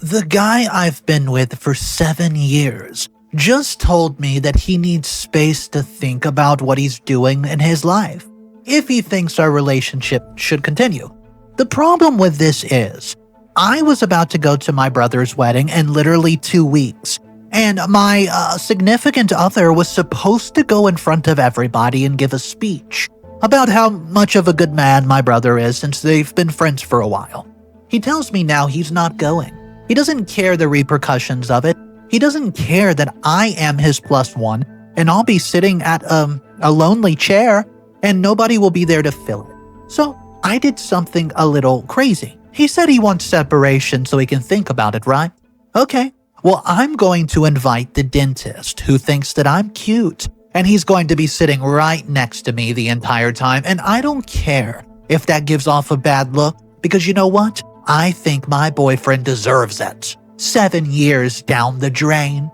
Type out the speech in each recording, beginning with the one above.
The guy I've been with for 7 years just told me that he needs space to think about what he's doing in his life, if he thinks our relationship should continue. The problem with this is, I was about to go to my brother's wedding in literally 2 weeks, and my significant other was supposed to go in front of everybody and give a speech about how much of a good man my brother is since they've been friends for a while. He tells me now he's not going. He doesn't care the repercussions of it. He doesn't care that I am his plus one, and I'll be sitting at a lonely chair, and nobody will be there to fill it. So I did something a little crazy. He said he wants separation so he can think about it, right? Okay, well, I'm going to invite the dentist who thinks that I'm cute, and he's going to be sitting right next to me the entire time, and I don't care if that gives off a bad look, because you know what? I think my boyfriend deserves it. 7 years down the drain.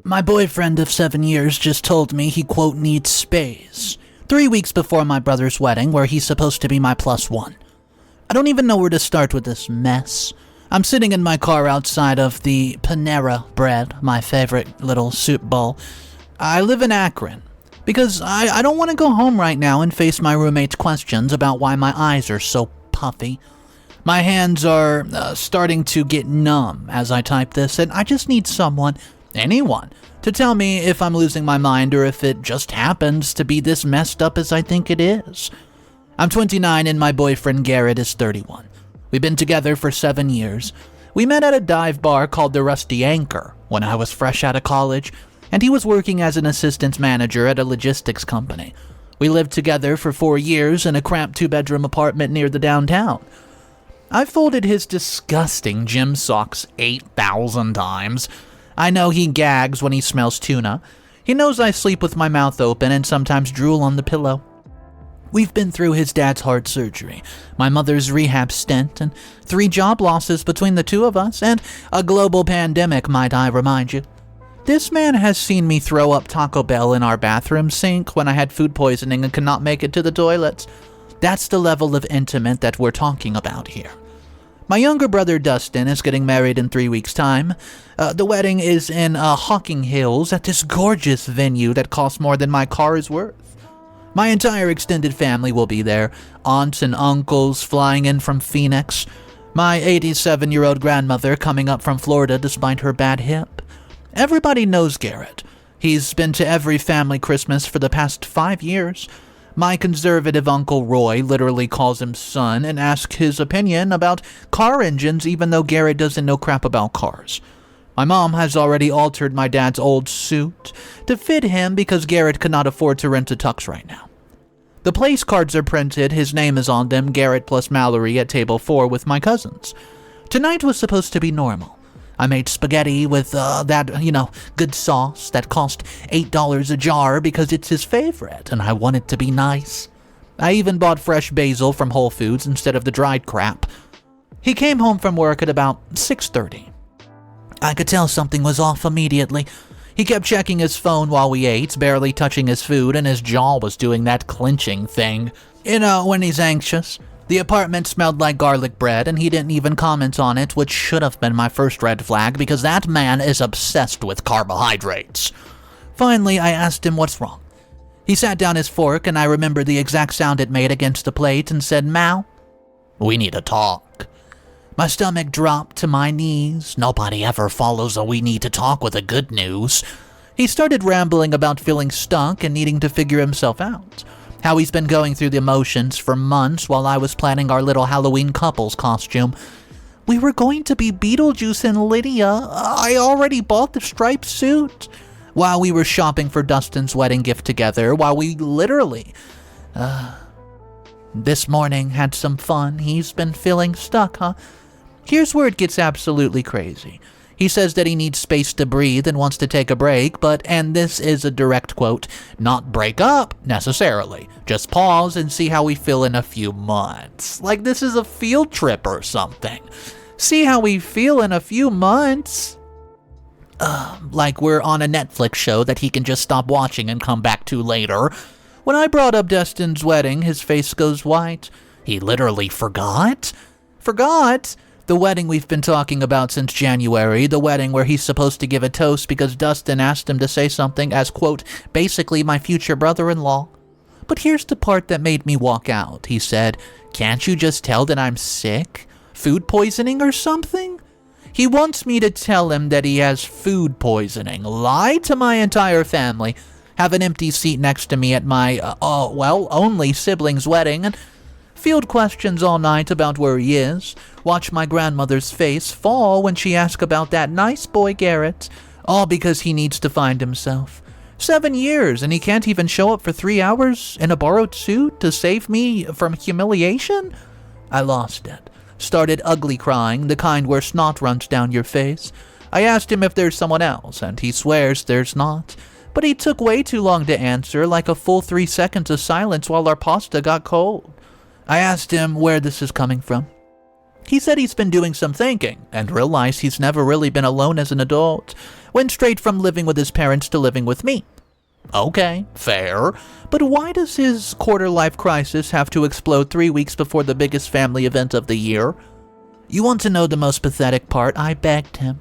My boyfriend of 7 years just told me he, quote, needs space. 3 weeks before my brother's wedding, where he's supposed to be my plus one. I don't even know where to start with this mess. I'm sitting in my car outside of the Panera Bread, my favorite little soup bowl. I live in Akron. Because I don't want to go home right now and face my roommate's questions about why my eyes are so puffy. My hands are starting to get numb as I type this, and I just need someone, anyone, to tell me if I'm losing my mind or if it just happens to be this messed up as I think it is. I'm 29 and my boyfriend Garrett is 31. We've been together for 7 years. We met at a dive bar called the Rusty Anchor when I was fresh out of college, and he was working as an assistant manager at a logistics company. We lived together for 4 years in a cramped 2-bedroom apartment near the downtown. I folded his disgusting gym socks 8,000 times. I know he gags when he smells tuna. He knows I sleep with my mouth open and sometimes drool on the pillow. We've been through his dad's heart surgery, my mother's rehab stint, and 3 job losses between the two of us, and a global pandemic, might I remind you. This man has seen me throw up Taco Bell in our bathroom sink when I had food poisoning and could not make it to the toilets. That's the level of intimate that we're talking about here. My younger brother Dustin is getting married in 3 weeks' time. The wedding is in Hocking Hills at this gorgeous venue that costs more than my car is worth. My entire extended family will be there, aunts and uncles flying in from Phoenix, my 87-year-old grandmother coming up from Florida despite her bad hip. Everybody knows Garrett. He's been to every family Christmas for the past 5 years. My conservative Uncle Roy literally calls him son and asks his opinion about car engines even though Garrett doesn't know crap about cars. My mom has already altered my dad's old suit to fit him because Garrett could not afford to rent a tux right now. The place cards are printed, his name is on them, Garrett plus Mallory at table 4 with my cousins. Tonight was supposed to be normal. I made spaghetti with that good sauce that cost $8 a jar because it's his favorite, and I want it to be nice. I even bought fresh basil from Whole Foods instead of the dried crap. He came home from work at about 6:30. I could tell something was off immediately. He kept checking his phone while we ate, barely touching his food, and his jaw was doing that clenching thing. You know, when he's anxious. The apartment smelled like garlic bread, and he didn't even comment on it, which should have been my first red flag because that man is obsessed with carbohydrates. Finally, I asked him what's wrong. He sat down his fork, and I remembered the exact sound it made against the plate and said, "Mal, we need to talk." My stomach dropped to my knees. Nobody ever follows a "we need to talk" with a good news. He started rambling about feeling stuck and needing to figure himself out. How he's been going through the emotions for months while I was planning our little Halloween couples costume. We were going to be Beetlejuice and Lydia. I already bought the striped suit. While we were shopping for Dustin's wedding gift together, while we literally, this morning had some fun. He's been feeling stuck, huh? Here's where it gets absolutely crazy. He says that he needs space to breathe and wants to take a break, but, and this is a direct quote, not break up, necessarily. Just pause and see how we feel in a few months. Like this is a field trip or something. See how we feel in a few months? Like we're on a Netflix show that he can just stop watching and come back to later. When I brought up Destin's wedding, his face goes white. He literally forgot? Forgot? The wedding we've been talking about since January, the wedding where he's supposed to give a toast because Dustin asked him to say something as, quote, basically my future brother-in-law. But here's the part that made me walk out. He said, can't you just tell that I'm sick? Food poisoning or something? He wants me to tell him that he has food poisoning, lie to my entire family, have an empty seat next to me at my, only sibling's wedding, and field questions all night about where he is, watch my grandmother's face fall when she asked about that nice boy Garrett, all because he needs to find himself. 7 years, and he can't even show up for 3 hours in a borrowed suit to save me from humiliation? I lost it. Started ugly crying, the kind where snot runs down your face. I asked him if there's someone else, and he swears there's not. But he took way too long to answer, like a full 3 seconds of silence while our pasta got cold. I asked him where this is coming from. He said he's been doing some thinking, and realized he's never really been alone as an adult. Went straight from living with his parents to living with me. Okay, fair, but why does his quarter-life crisis have to explode 3 weeks before the biggest family event of the year? You want to know the most pathetic part? I begged him.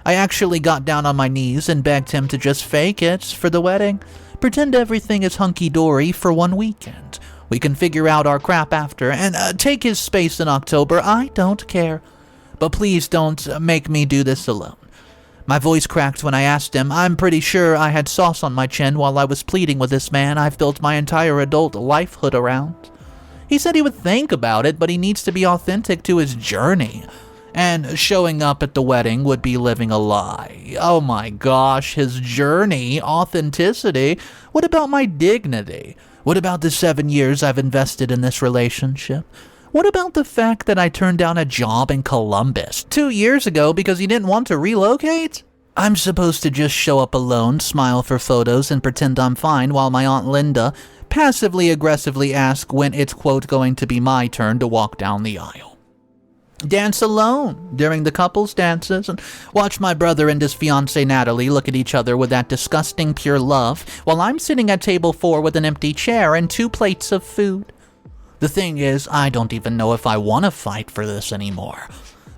I actually got down on my knees and begged him to just fake it for the wedding. Pretend everything is hunky-dory for 1 weekend. We can figure out our crap after, and take his space in October. I don't care. But please don't make me do this alone. My voice cracked when I asked him. I'm pretty sure I had sauce on my chin while I was pleading with this man I've built my entire adult lifehood around. He said he would think about it, but he needs to be authentic to his journey. And showing up at the wedding would be living a lie. Oh my gosh, his journey, authenticity. What about my dignity? What about the 7 years I've invested in this relationship? What about the fact that I turned down a job in Columbus 2 years ago because he didn't want to relocate? I'm supposed to just show up alone, smile for photos, and pretend I'm fine while my Aunt Linda passively aggressively asks when it's, quote, going to be my turn to walk down the aisle. Dance alone during the couple's dances and watch my brother and his fiancée Natalie look at each other with that disgusting pure love while I'm sitting at table 4 with an empty chair and 2 plates of food. The thing is, I don't even know if I want to fight for this anymore.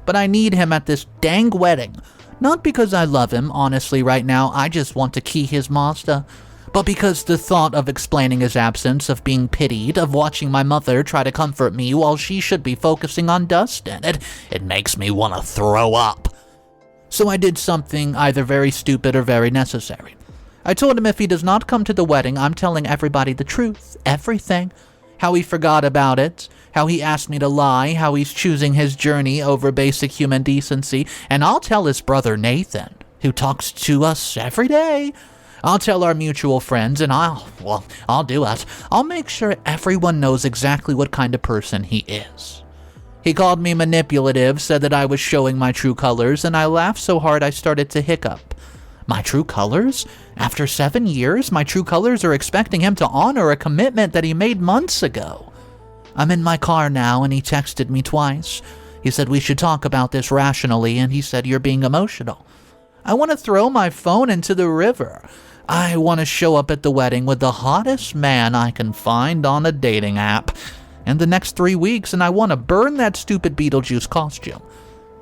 But I need him at this dang wedding. Not because I love him, honestly right now, I just want to key his Mazda. But because the thought of explaining his absence, of being pitied, of watching my mother try to comfort me while she should be focusing on Dustin, it makes me want to throw up. So I did something either very stupid or very necessary. I told him if he does not come to the wedding, I'm telling everybody the truth, everything. How he forgot about it, how he asked me to lie, how he's choosing his journey over basic human decency, and I'll tell his brother Nathan, who talks to us every day. I'll tell our mutual friends, and I'll do it. I'll make sure everyone knows exactly what kind of person he is. He called me manipulative, said that I was showing my true colors, and I laughed so hard I started to hiccup. My true colors? After 7 years, my true colors are expecting him to honor a commitment that he made months ago. I'm in my car now, and he texted me twice. He said we should talk about this rationally, and he said you're being emotional. I want to throw my phone into the river. I want to show up at the wedding with the hottest man I can find on a dating app in the next 3 weeks, and I want to burn that stupid Beetlejuice costume.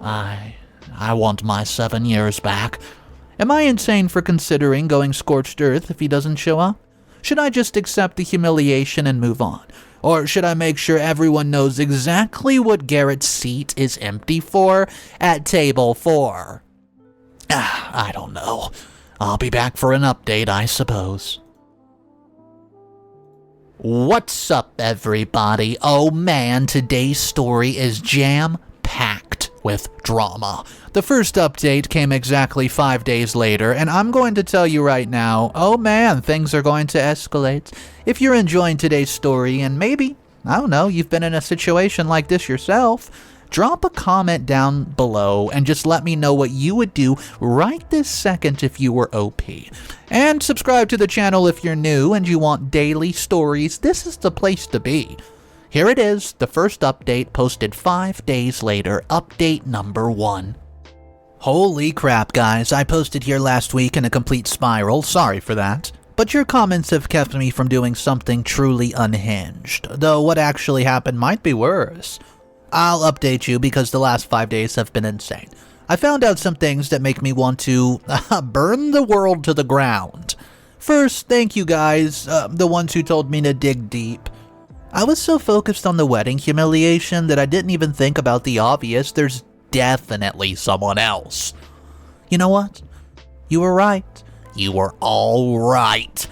I want my 7 years back. Am I insane for considering going scorched earth if he doesn't show up? Should I just accept the humiliation and move on? Or should I make sure everyone knows exactly what Garrett's seat is empty for at table 4? I don't know. I'll be back for an update, I suppose. What's up, everybody? Oh man, today's story is jam-packed with drama. The first update came exactly 5 days later, and I'm going to tell you right now, oh man, things are going to escalate. If you're enjoying today's story, and maybe, I don't know, you've been in a situation like this yourself, drop a comment down below and just let me know what you would do right this second if you were OP. And subscribe to the channel if you're new and you want daily stories. This is the place to be. Here it is, the first update posted 5 days later, update number 1. Holy crap, guys, I posted here last week in a complete spiral, sorry for that. But your comments have kept me from doing something truly unhinged, though what actually happened might be worse. I'll update you because the last 5 days have been insane. I found out some things that make me want to burn the world to the ground. First, thank you guys, the ones who told me to dig deep. I was so focused on the wedding humiliation that I didn't even think about the obvious. There's definitely someone else. You know what? You were right. You were all right.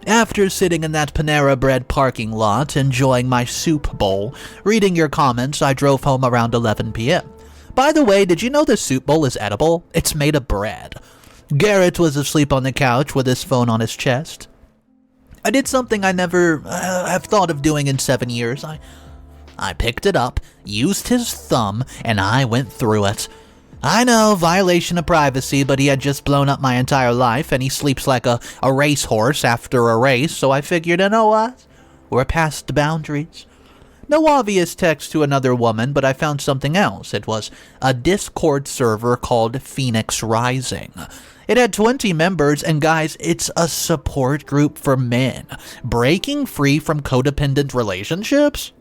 After sitting in that Panera Bread parking lot, enjoying my soup bowl, reading your comments, I drove home around 11 p.m. By the way, did you know the soup bowl is edible? It's made of bread. Garrett was asleep on the couch with his phone on his chest. I did something I never have thought of doing in 7 years. I picked it up, used his thumb, and I went through it. I know, violation of privacy, but he had just blown up my entire life, and he sleeps like a racehorse after a race, so I figured, you know what? We're past the boundaries. No obvious text to another woman, but I found something else. It was a Discord server called Phoenix Rising. It had 20 members, and guys, it's a support group for men breaking free from codependent relationships.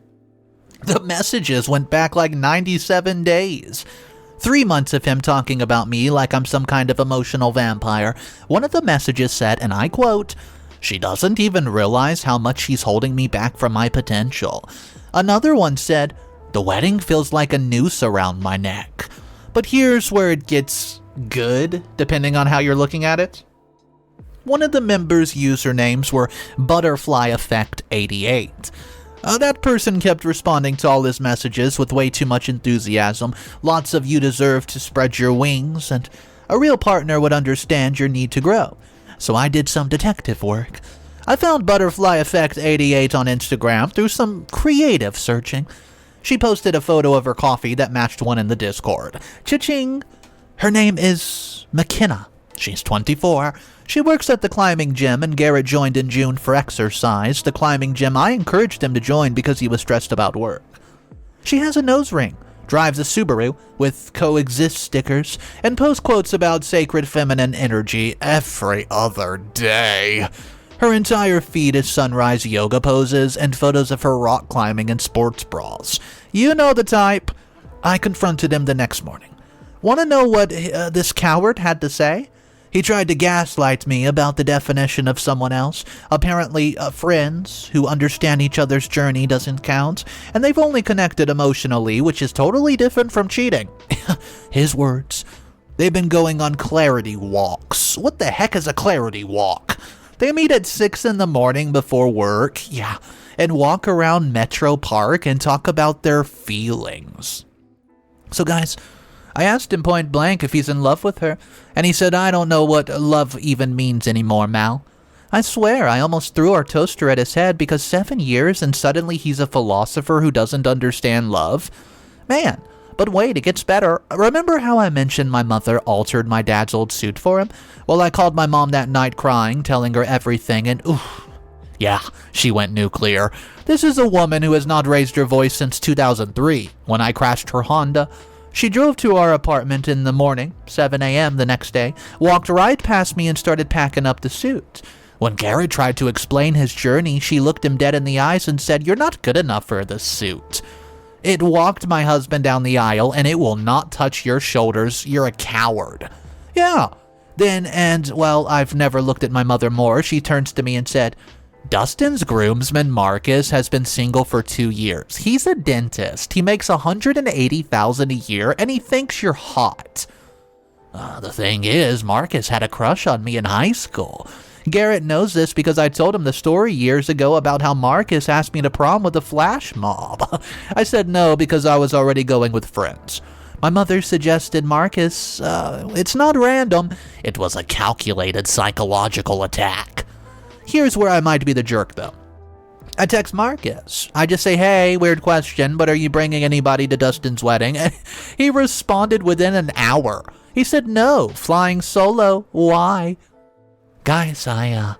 The messages went back like 97 days. 3 months of him talking about me like I'm some kind of emotional vampire. One of the messages said, and I quote, "She doesn't even realize how much she's holding me back from my potential." Another one said, "The wedding feels like a noose around my neck." But here's where it gets good, depending on how you're looking at it. One of the members' usernames were Butterfly Effect 88. That person kept responding to all his messages with way too much enthusiasm. Lots of "you deserve to spread your wings," and a real partner would understand your need to grow. So I did some detective work. I found Butterfly Effect 88 on Instagram through some creative searching. She posted a photo of her coffee that matched one in the Discord. Cha-ching! Her name is McKenna. She's 24. She works at the climbing gym, and Garrett joined in June for exercise. The climbing gym, I encouraged him to join because he was stressed about work. She has a nose ring, drives a Subaru with coexist stickers, and posts quotes about sacred feminine energy every other day. Her entire feed is sunrise yoga poses and photos of her rock climbing in sports bras. You know the type. I confronted him the next morning. Want to know what this coward had to say? He tried to gaslight me about the definition of someone else. Apparently, friends who understand each other's journey doesn't count, and they've only connected emotionally, which is totally different from cheating. His words. They've been going on clarity walks. What the heck is a clarity walk? They meet at 6 in the morning before work, and walk around Metro Park and talk about their feelings. So guys, I asked him point blank if he's in love with her, and he said, "I don't know what love even means anymore, Mal." I swear, I almost threw our toaster at his head because 7 years and suddenly he's a philosopher who doesn't understand love? Man, but wait, it gets better. Remember how I mentioned my mother altered my dad's old suit for him? Well, I called my mom that night crying, telling her everything, and she went nuclear. This is a woman who has not raised her voice since 2003, when I crashed her Honda. She drove to our apartment in the morning, 7 a.m. the next day, walked right past me and started packing up the suit. When Garrett tried to explain his journey, she looked him dead in the eyes and said, "You're not good enough for the suit. It walked my husband down the aisle and it will not touch your shoulders. You're a coward." Yeah. Then, I've never looked at my mother more. She turns to me and said, "Dustin's groomsman, Marcus, has been single for 2 years. He's a dentist. He makes $180,000 a year, and he thinks you're hot." The thing is, Marcus had a crush on me in high school. Garrett knows this because I told him the story years ago about how Marcus asked me to prom with a flash mob. I said no because I was already going with friends. My mother suggested Marcus, it's not random. It was a calculated psychological attack. Here's where I might be the jerk, though. I text Marcus. I just say, "Hey, weird question, but are you bringing anybody to Dustin's wedding?" He responded within an hour. He said, "No, flying solo. Why?" Guys, I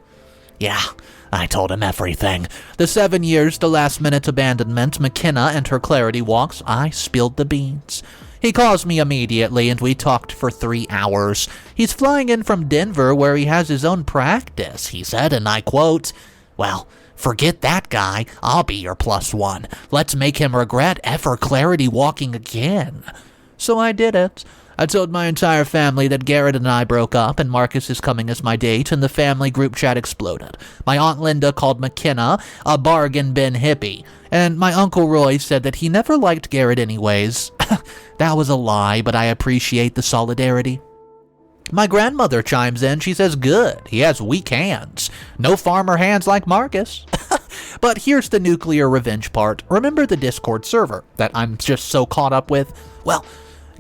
told him everything. The 7 years, the last-minute abandonment, McKenna and her clarity walks, I spilled the beans. He calls me immediately and we talked for 3 hours. He's flying in from Denver where he has his own practice, he said, and I quote, "Well, forget that guy. I'll be your +1. Let's make him regret ever clarity walking again." So I did it. I told my entire family that Garrett and I broke up and Marcus is coming as my date, and the family group chat exploded. My Aunt Linda called McKenna a bargain bin hippie, and my Uncle Roy said that he never liked Garrett anyways. That was a lie, but I appreciate the solidarity. My grandmother chimes in. She says, "Good, he has weak hands. No farmer hands like Marcus." But here's the nuclear revenge part. Remember the Discord server that I'm just so caught up with? Well,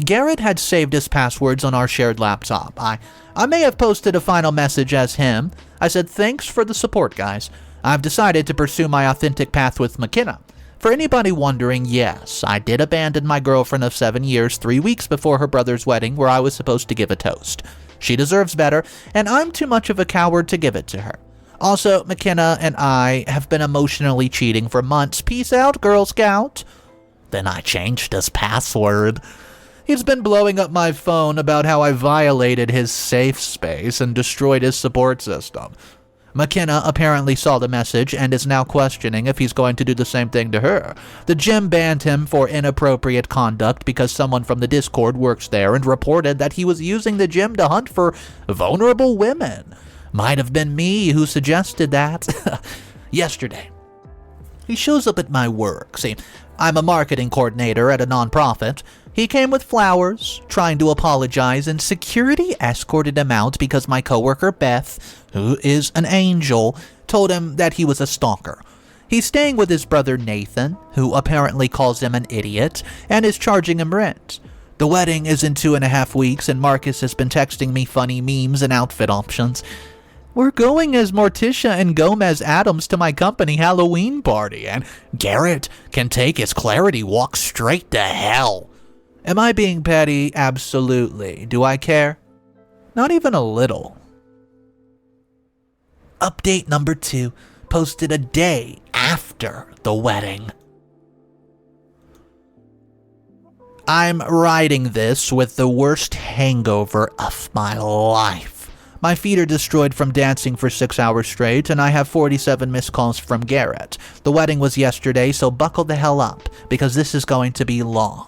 Garrett had saved his passwords on our shared laptop. I may have posted a final message as him. I said, "Thanks for the support, guys. I've decided to pursue my authentic path with McKenna." For anybody wondering, yes, I did abandon my girlfriend of 7 years 3 weeks before her brother's wedding where I was supposed to give a toast. She deserves better, and I'm too much of a coward to give it to her. Also, McKenna and I have been emotionally cheating for months. Peace out, Girl Scout. Then I changed his password. He's been blowing up my phone about how I violated his safe space and destroyed his support system. McKenna apparently saw the message and is now questioning if he's going to do the same thing to her. The gym banned him for inappropriate conduct because someone from the Discord works there and reported that he was using the gym to hunt for vulnerable women. Might have been me who suggested that. Yesterday, he shows up at my work. See, I'm a marketing coordinator at a nonprofit. He came with flowers, trying to apologize, and security escorted him out because my coworker Beth, who is an angel, told him that he was a stalker. He's staying with his brother Nathan, who apparently calls him an idiot, and is charging him rent. The wedding is in 2.5 weeks, and Marcus has been texting me funny memes and outfit options. We're going as Morticia and Gomez Adams to my company Halloween party, and Garrett can take his clarity walk straight to hell. Am I being petty? Absolutely. Do I care? Not even a little. Update number 2, posted a day after the wedding. I'm writing this with the worst hangover of my life. My feet are destroyed from dancing for 6 hours straight, and I have 47 missed calls from Garrett. The wedding was yesterday, so buckle the hell up, because this is going to be long.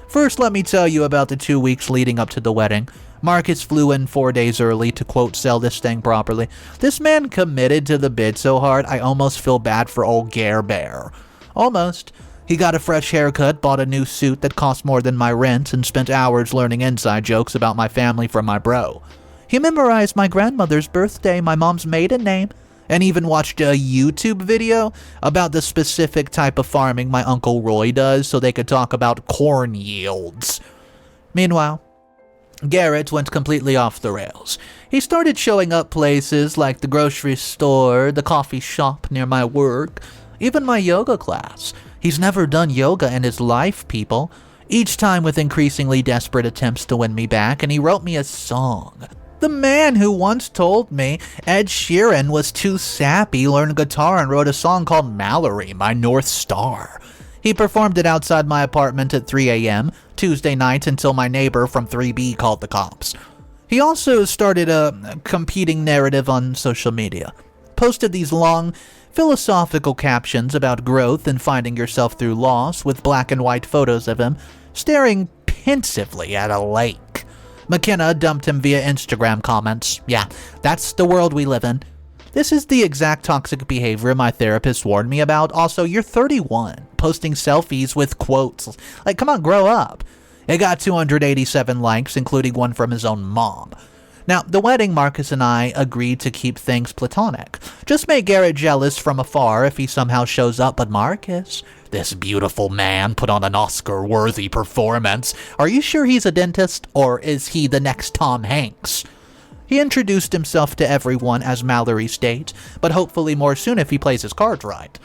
First, let me tell you about the 2 weeks leading up to the wedding. Marcus flew in 4 days early to, quote, sell this thing properly. This man committed to the bid so hard, I almost feel bad for old Gare Bear. Almost. He got a fresh haircut, bought a new suit that cost more than my rent, and spent hours learning inside jokes about my family from my bro. He memorized my grandmother's birthday, my mom's maiden name, and even watched a YouTube video about the specific type of farming my Uncle Roy does so they could talk about corn yields. Meanwhile, Garrett went completely off the rails. He started showing up places like the grocery store, the coffee shop near my work, even my yoga class. He's never done yoga in his life, people. Each time with increasingly desperate attempts to win me back, and he wrote me a song. The man who once told me Ed Sheeran was too sappy learned guitar and wrote a song called Mallory, My North Star. He performed it outside my apartment at 3 a.m. Tuesday night until my neighbor from 3B called the cops. He also started a competing narrative on social media. Posted these long, philosophical captions about growth and finding yourself through loss with black and white photos of him staring pensively at a lake. McKenna dumped him via Instagram comments. Yeah, that's the world we live in. This is the exact toxic behavior my therapist warned me about. Also, you're 31, posting selfies with quotes. Like, come on, grow up. It got 287 likes, including one from his own mom. Now, the wedding, Marcus and I agreed to keep things platonic. Just make Garrett jealous from afar if he somehow shows up, but Marcus, this beautiful man, put on an Oscar-worthy performance. Are you sure he's a dentist, or is he the next Tom Hanks? He introduced himself to everyone as Mallory State, but hopefully more soon if he plays his cards right.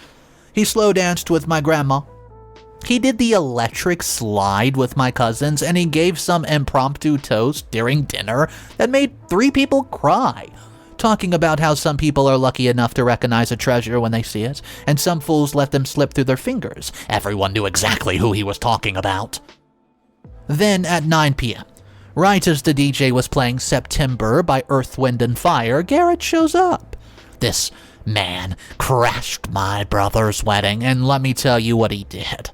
He slow danced with my grandma. He did the electric slide with my cousins, and he gave some impromptu toast during dinner that made 3 people cry, talking about how some people are lucky enough to recognize a treasure when they see it, and some fools let them slip through their fingers. Everyone knew exactly who he was talking about. Then at 9 p.m., right as the DJ was playing September by Earth, Wind, and Fire, Garrett shows up. This man crashed my brother's wedding, and let me tell you what he did.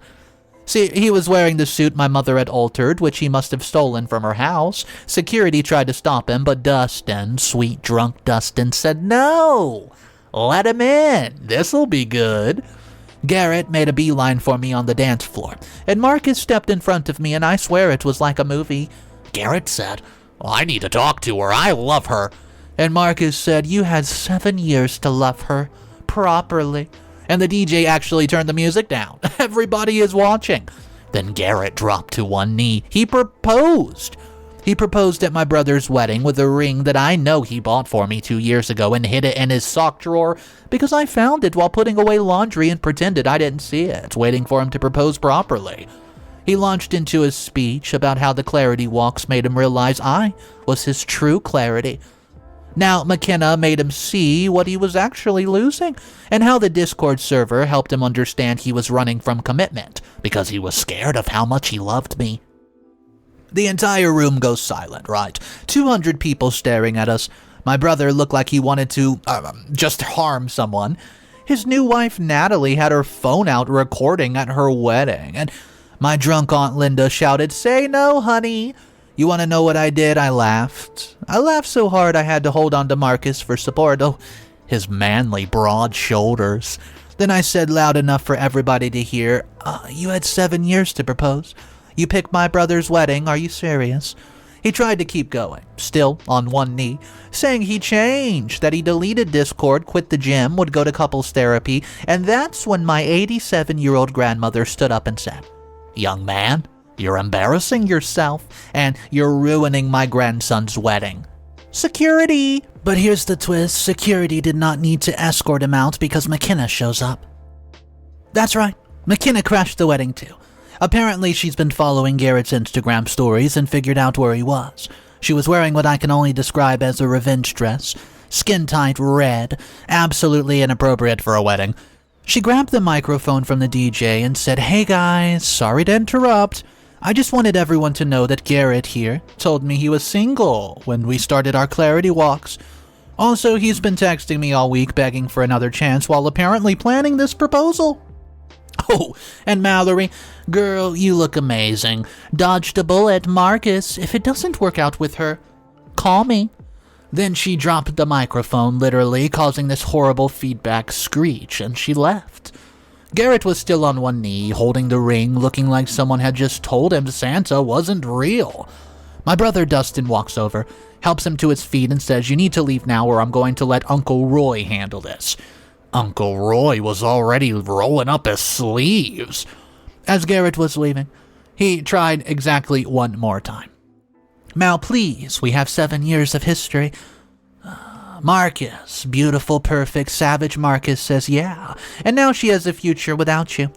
See, he was wearing the suit my mother had altered, which he must have stolen from her house. Security tried to stop him, but Dustin, sweet drunk Dustin, said no. Let him in. This'll be good. Garrett made a beeline for me on the dance floor, and Marcus stepped in front of me, and I swear it was like a movie. Garrett said, I need to talk to her. I love her. And Marcus said, you had 7 years to love her properly. And the DJ actually turned the music down. Everybody is watching. Then Garrett dropped to one knee. He proposed. He proposed at my brother's wedding with a ring that I know he bought for me 2 years ago and hid it in his sock drawer because I found it while putting away laundry and pretended I didn't see it, waiting for him to propose properly. He launched into his speech about how the clarity walks made him realize I was his true clarity. Now, McKenna made him see what he was actually losing, and how the Discord server helped him understand he was running from commitment because he was scared of how much he loved me. The entire room goes silent, right? 200 people staring at us. My brother looked like he wanted to just harm someone. His new wife, Natalie, had her phone out recording at her wedding, and my drunk Aunt Linda shouted, "Say no, honey." You want to know what I did? I laughed. I laughed so hard I had to hold on to Marcus for support. Oh, his manly, broad shoulders. Then I said loud enough for everybody to hear, you had 7 years to propose. You picked my brother's wedding. Are you serious? He tried to keep going, still on one knee, saying he changed, that he deleted Discord, quit the gym, would go to couples therapy, and that's when my 87-year-old grandmother stood up and said, "Young man, you're embarrassing yourself, and you're ruining my grandson's wedding." Security! But here's the twist, security did not need to escort him out because McKenna shows up. That's right, McKenna crashed the wedding too. Apparently she's been following Garrett's Instagram stories and figured out where he was. She was wearing what I can only describe as a revenge dress, skin-tight red, absolutely inappropriate for a wedding. She grabbed the microphone from the DJ and said, "Hey guys, sorry to interrupt. I just wanted everyone to know that Garrett here told me he was single when we started our clarity walks. Also, he's been texting me all week begging for another chance while apparently planning this proposal. Oh, and Mallory, girl, you look amazing. Dodged a bullet, Marcus. If it doesn't work out with her, call me." Then she dropped the microphone, literally, causing this horrible feedback screech, and she left. Garrett was still on one knee, holding the ring, looking like someone had just told him Santa wasn't real. My brother Dustin walks over, helps him to his feet, and says, "You need to leave now or I'm going to let Uncle Roy handle this." Uncle Roy was already rolling up his sleeves. As Garrett was leaving, he tried exactly one more time. "Mal, please, we have 7 years of history." Marcus, beautiful, perfect, savage Marcus says, "Yeah, and now she has a future without you."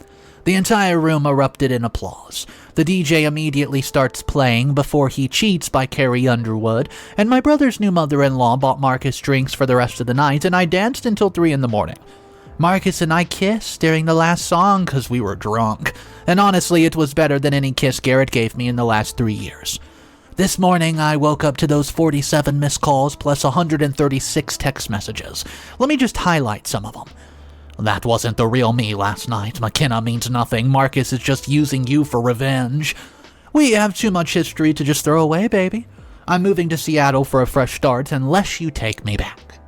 The entire room erupted in applause. The DJ immediately starts playing Before He Cheats by Carrie Underwood, and my brother's new mother-in-law bought Marcus drinks for the rest of the night, and I danced until 3 in the morning. Marcus and I kissed during the last song because we were drunk, and honestly, it was better than any kiss Garrett gave me in the last 3 years. This morning, I woke up to those 47 missed calls plus 136 text messages. Let me just highlight some of them. "That wasn't the real me last night. McKenna means nothing. Marcus is just using you for revenge. We have too much history to just throw away, baby. I'm moving to Seattle for a fresh start unless you take me back."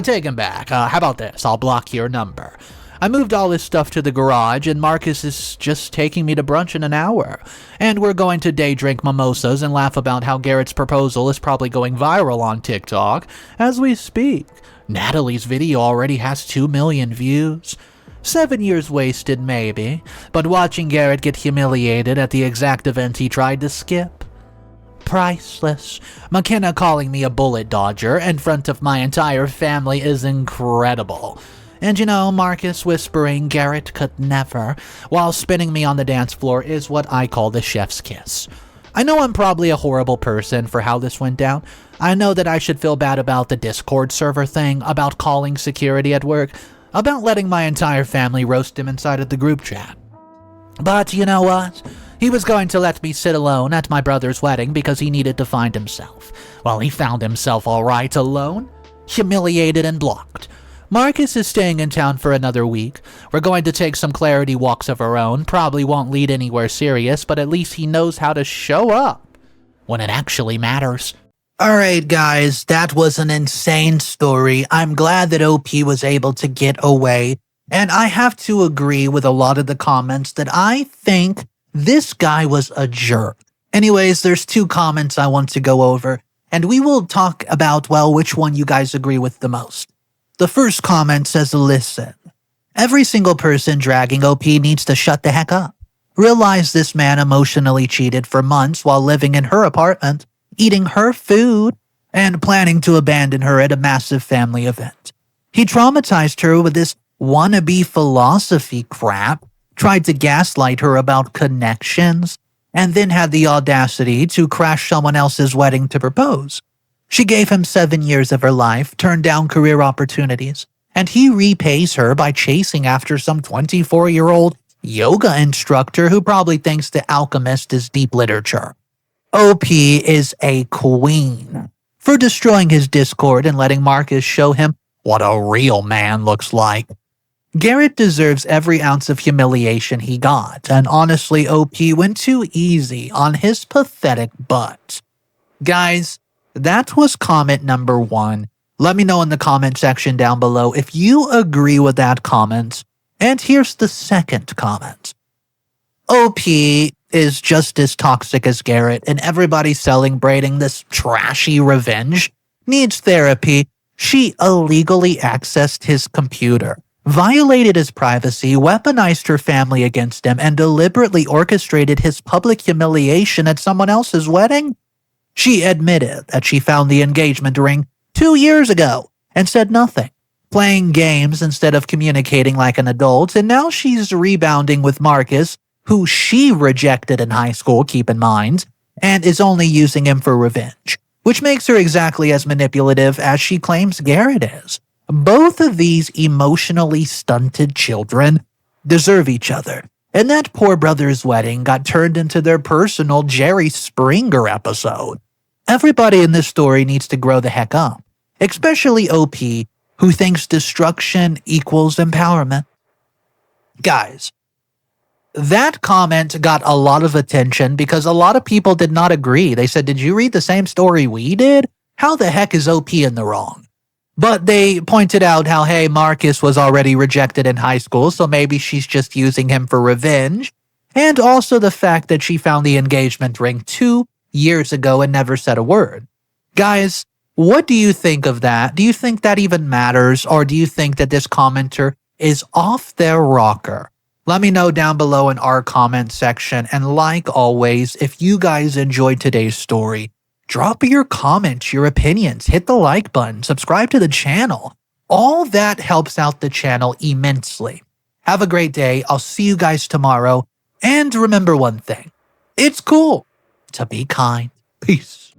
Take him back. How about this? I'll block your number. I moved all his stuff to the garage, and Marcus is just taking me to brunch in an hour. And we're going to day drink mimosas and laugh about how Garrett's proposal is probably going viral on TikTok as we speak. Natalie's video already has 2 million views. 7 years wasted, maybe, but watching Garrett get humiliated at the exact event he tried to skip. Priceless. McKenna calling me a bullet dodger in front of my entire family is incredible. And you know, Marcus whispering Garrett could never, while spinning me on the dance floor, is what I call the chef's kiss. I know I'm probably a horrible person for how this went down. I know that I should feel bad about the Discord server thing, about calling security at work, about letting my entire family roast him inside of the group chat. But you know what? He was going to let me sit alone at my brother's wedding because he needed to find himself. Well, he found himself all right alone, humiliated and blocked. Marcus is staying in town for another week. We're going to take some clarity walks of our own. Probably won't lead anywhere serious, but at least he knows how to show up when it actually matters. Alright guys, that was an insane story. I'm glad that OP was able to get away. And I have to agree with a lot of the comments that I think this guy was a jerk. Anyways, there's 2 comments I want to go over, and we will talk about, well, which one you guys agree with the most. The first comment says, listen, every single person dragging OP needs to shut the heck up. Realize this man emotionally cheated for months while living in her apartment, eating her food, and planning to abandon her at a massive family event. He traumatized her with this wannabe philosophy crap, tried to gaslight her about connections, and then had the audacity to crash someone else's wedding to propose. She gave him 7 years of her life, turned down career opportunities, and he repays her by chasing after some 24-year-old yoga instructor who probably thinks The Alchemist is deep literature. OP is a queen for destroying his Discord and letting Marcus show him what a real man looks like. Garrett deserves every ounce of humiliation he got, and honestly, OP went too easy on his pathetic butt. Guys, that was comment number 1. Let me know in the comment section down below if you agree with that comment. And here's the second comment. OP is just as toxic as Garrett, and everybody celebrating this trashy revenge needs therapy. She illegally accessed his computer, violated his privacy, weaponized her family against him, and deliberately orchestrated his public humiliation at someone else's wedding. She admitted that she found the engagement ring 2 years ago and said nothing, playing games instead of communicating like an adult, and now she's rebounding with Marcus, who she rejected in high school, keep in mind, and is only using him for revenge, which makes her exactly as manipulative as she claims Garrett is. Both of these emotionally stunted children deserve each other, and that poor brother's wedding got turned into their personal Jerry Springer episode. Everybody in this story needs to grow the heck up, especially OP, who thinks destruction equals empowerment. Guys, that comment got a lot of attention because a lot of people did not agree. They said, did you read the same story we did? How the heck is OP in the wrong? But they pointed out how, hey, Marcus was already rejected in high school, so maybe she's just using him for revenge. And also the fact that she found the engagement ring 2 years ago and never said a word. Guys, what do you think of that? Do you think that even matters, or do you think that this commenter is off their rocker? Let me know down below in our comment section, and like always, if you guys enjoyed today's story, drop your comments, your opinions, hit the like button, subscribe to the channel. All that helps out the channel immensely. Have a great day. I'll see you guys tomorrow. And remember one thing, it's cool to be kind. Peace.